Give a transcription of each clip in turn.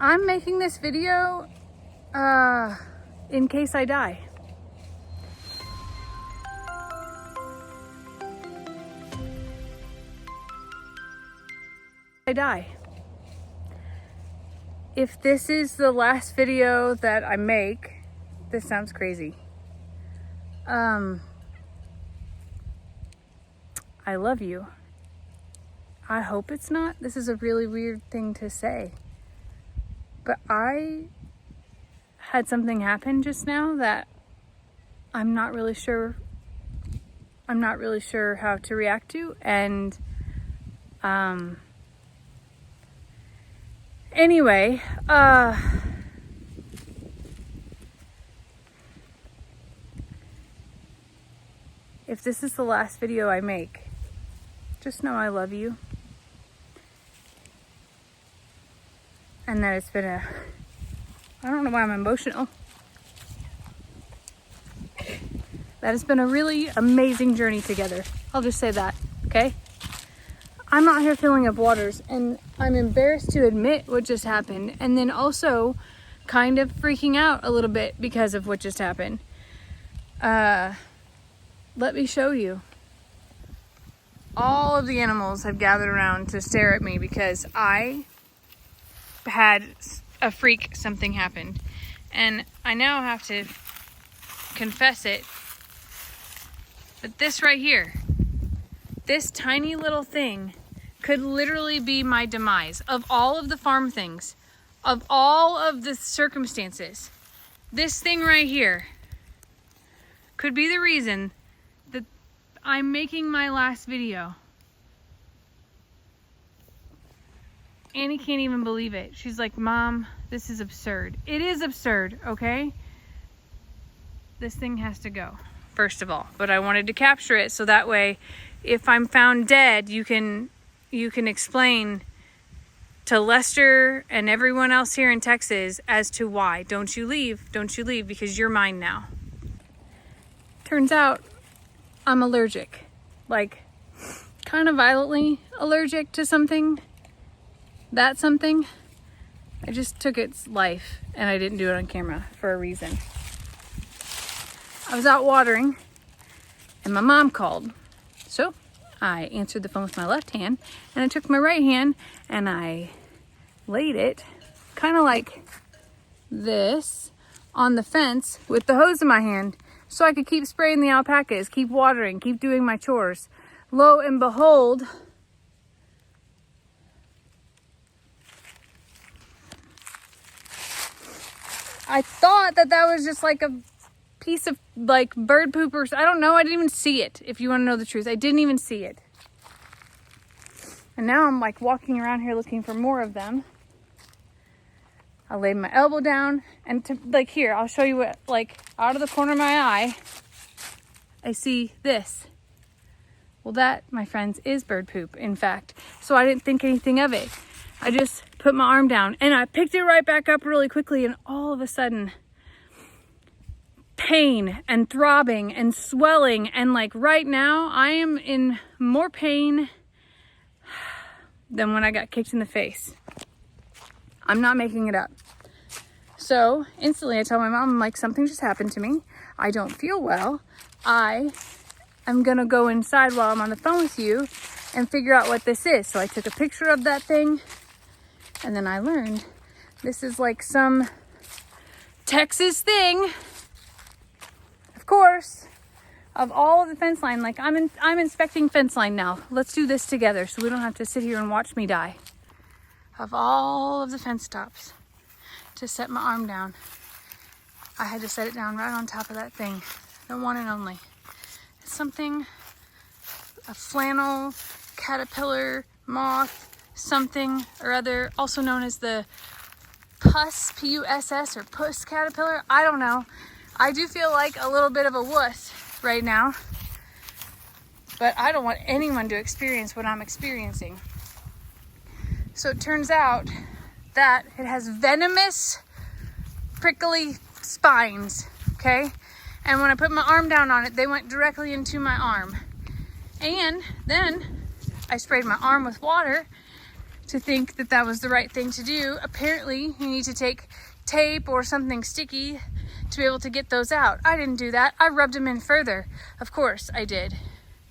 I'm making this video in case I die. If this is the last video that I make, this sounds crazy. I love you. I hope it's not. This is a really weird thing to say. But I had something happen just now that I'm not really sure how to react to. And anyway, if this is the last video I make, just know I love you. And that it's been I don't know why I'm emotional. That it's been a really amazing journey together. I'll just say that, okay? I'm out here filling up waters and I'm embarrassed to admit what just happened, and then also kind of freaking out a little bit because of what just happened. Let me show you. All of the animals have gathered around to stare at me because I had a freak something happened, and I now have to confess it, but this right here, this tiny little thing could literally be my demise. Of all of the farm things, of all of the circumstances, this thing right here could be the reason that I'm making my last video. Annie can't even believe it. She's like, Mom, this is absurd. It is absurd, okay? This thing has to go, first of all. But I wanted to capture it so that way, if I'm found dead, you can explain to Lester and everyone else here in Texas as to why. Don't you leave, because you're mine now. Turns out I'm allergic. Like, kind of violently allergic to something. That something, I just took its life and I didn't do it on camera for a reason. I was out watering and my mom called. So I answered the phone with my left hand and I took my right hand and I laid it kind of like this on the fence with the hose in my hand so I could keep spraying the alpacas, keep watering, keep doing my chores. Lo and behold, I thought that was just like a piece of like bird poop or I don't know. I didn't even see it. If you want to know the truth, I didn't even see it. And now I'm like walking around here looking for more of them. I laid my elbow down and like here, I'll show you what, like out of the corner of my eye, I see this. Well, that, my friends, is bird poop, in fact. So I didn't think anything of it. I just put my arm down and I picked it right back up really quickly, and all of a sudden pain and throbbing and swelling, and like right now I am in more pain than when I got kicked in the face. I'm not making it up. So instantly I tell my mom, I'm like, something just happened to me. I don't feel well. I'm gonna go inside while I'm on the phone with you and figure out what this is. So I took a picture of that thing. And then I learned this is like some Texas thing, of course, of all of the fence line. Like I'm inspecting fence line now. Let's do this together so we don't have to sit here and watch me die. Of all of the fence tops to set my arm down, I had to set it down right on top of that thing. The one and only. It's something, a flannel, caterpillar, moth, something or other, also known as the pus, P-U-S-S, or puss caterpillar. I don't know. I do feel like a little bit of a wuss right now, but I don't want anyone to experience what I'm experiencing. So it turns out that it has venomous, prickly spines, okay? And when I put my arm down on it, they went directly into my arm. And then I sprayed my arm with water to think that that was the right thing to do. Apparently, you need to take tape or something sticky to be able to get those out. I didn't do that. I rubbed them in further. Of course I did.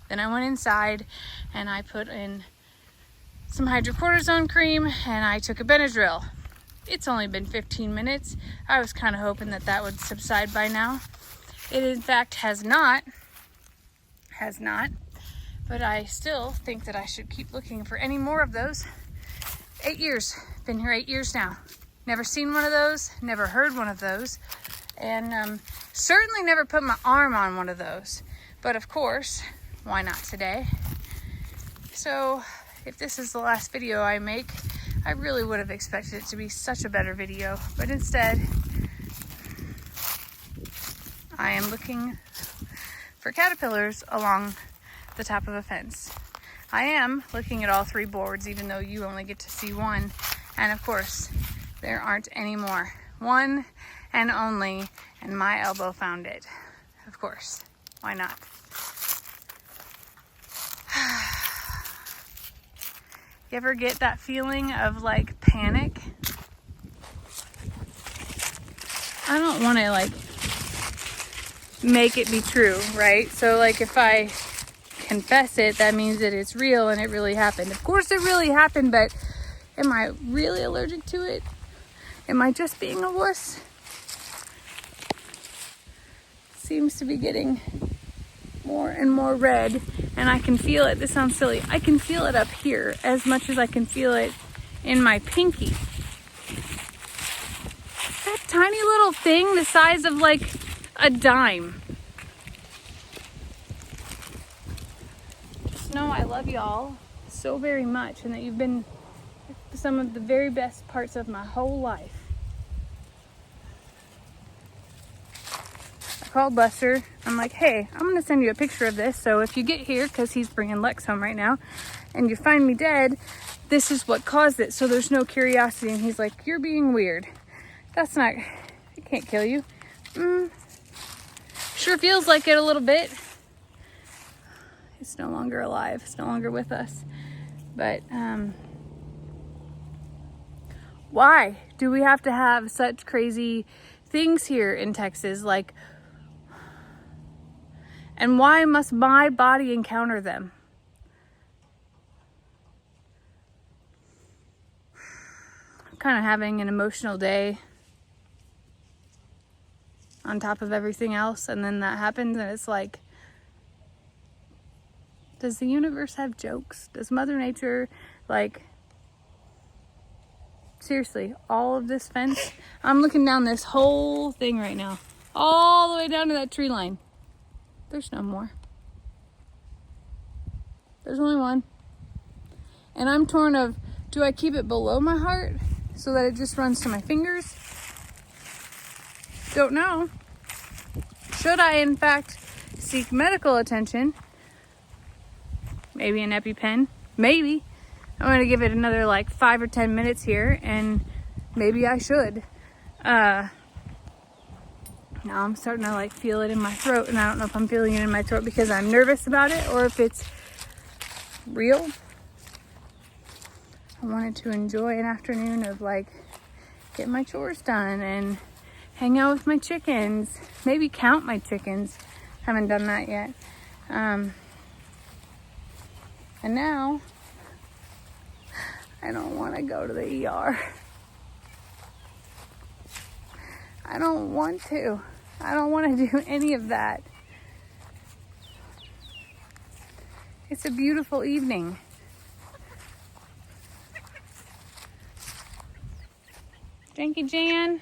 Then I went inside and I put in some hydrocortisone cream and I took a Benadryl. It's only been 15 minutes. I was kind of hoping that that would subside by now. It in fact has not. But I still think that I should keep looking for any more of those. 8 years. Been here 8 years now. Never seen one of those. Never heard one of those. And certainly never put my arm on one of those. But of course, why not today? So if this is the last video I make, I really would have expected it to be such a better video. But instead, I am looking for caterpillars along the top of a fence. I am looking at all 3 boards, even though you only get to see one. And of course, there aren't any more. One and only, and my elbow found it. Of course, why not? You ever get that feeling of like panic? I don't want to like make it be true, right? So like if I confess it, that means that it's real and it really happened. Of course it really happened, but am I really allergic to it? Am I just being a wuss? Seems to be getting more and more red, and I can feel it. This sounds silly. I can feel it up here as much as I can feel it in my pinky. That tiny little thing the size of like a dime. Just know I love y'all so very much, and that you've been some of the very best parts of my whole life. I called Buster. I'm like, hey, I'm gonna send you a picture of this, so if you get here, because he's bringing Lex home right now, and you find me dead, this is what caused it, so there's no curiosity. And he's like, you're being weird. That's not, it can't kill you. Sure feels like it a little bit. It's no longer alive. It's no longer with us. But why do we have to have such crazy things here in Texas? Like, and why must my body encounter them? I'm kind of having an emotional day on top of everything else, and then that happens, and it's like, does the universe have jokes? Does Mother Nature, like, seriously, all of this fence? I'm looking down this whole thing right now, all the way down to that tree line. There's no more. There's only one. And I'm torn of, do I keep it below my heart so that it just runs to my fingers? Don't know. Should I, in fact, seek medical attention? Maybe an EpiPen? Maybe. I'm going to give it another like 5 or 10 minutes here, and maybe I should. Now I'm starting to like feel it in my throat, and I don't know if I'm feeling it in my throat because I'm nervous about it or if it's real. I wanted to enjoy an afternoon of like get my chores done and hang out with my chickens, maybe count my chickens. Haven't done that yet. And now I don't want to go to the ER. I don't want to. I don't want to do any of that. It's a beautiful evening. Janky Jan.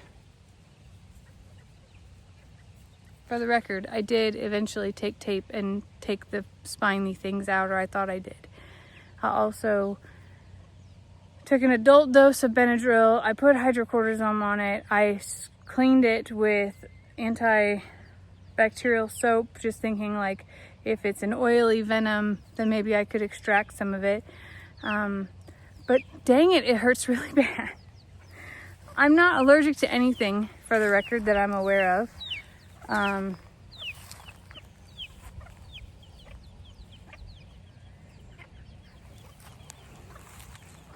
For the record, I did eventually take tape and take the spiny things out, or I thought I did. I also took an adult dose of Benadryl. I put hydrocortisone on it. I cleaned it with antibacterial soap, just thinking like if it's an oily venom, then maybe I could extract some of it. But dang it, it hurts really bad. I'm not allergic to anything, for the record, that I'm aware of.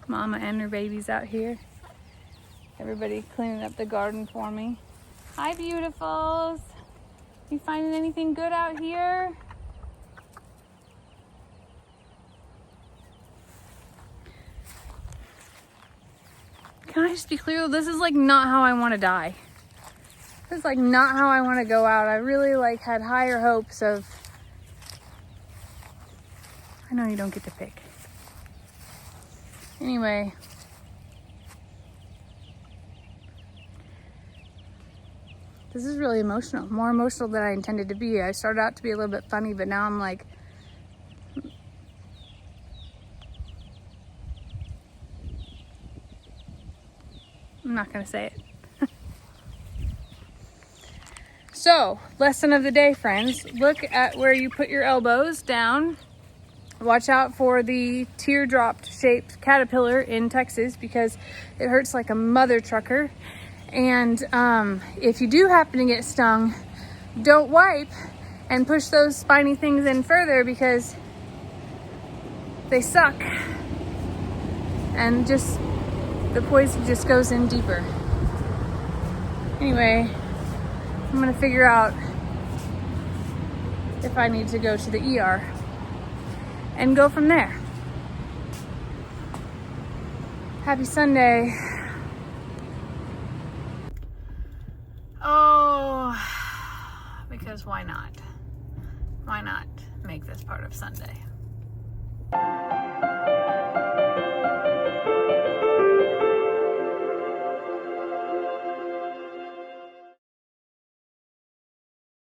Mama and her babies out here. Everybody cleaning up the garden for me. Hi, beautifuls. You finding anything good out here? Can I just be clear? This is like not how I want to die. This is like not how I want to go out. I really like had higher hopes of... I know you don't get to pick. Anyway. This is really emotional. More emotional than I intended to be. I started out to be a little bit funny, but now I'm like... I'm not gonna say it. So, lesson of the day, friends. Look at where you put your elbows down. Watch out for the teardrop shaped caterpillar in Texas because it hurts like a mother trucker. And if you do happen to get stung, don't wipe and push those spiny things in further because they suck. And just the poison just goes in deeper. Anyway, I'm gonna figure out if I need to go to the ER and go from there. Happy Sunday. Oh, because why not? Why not make this part of Sunday?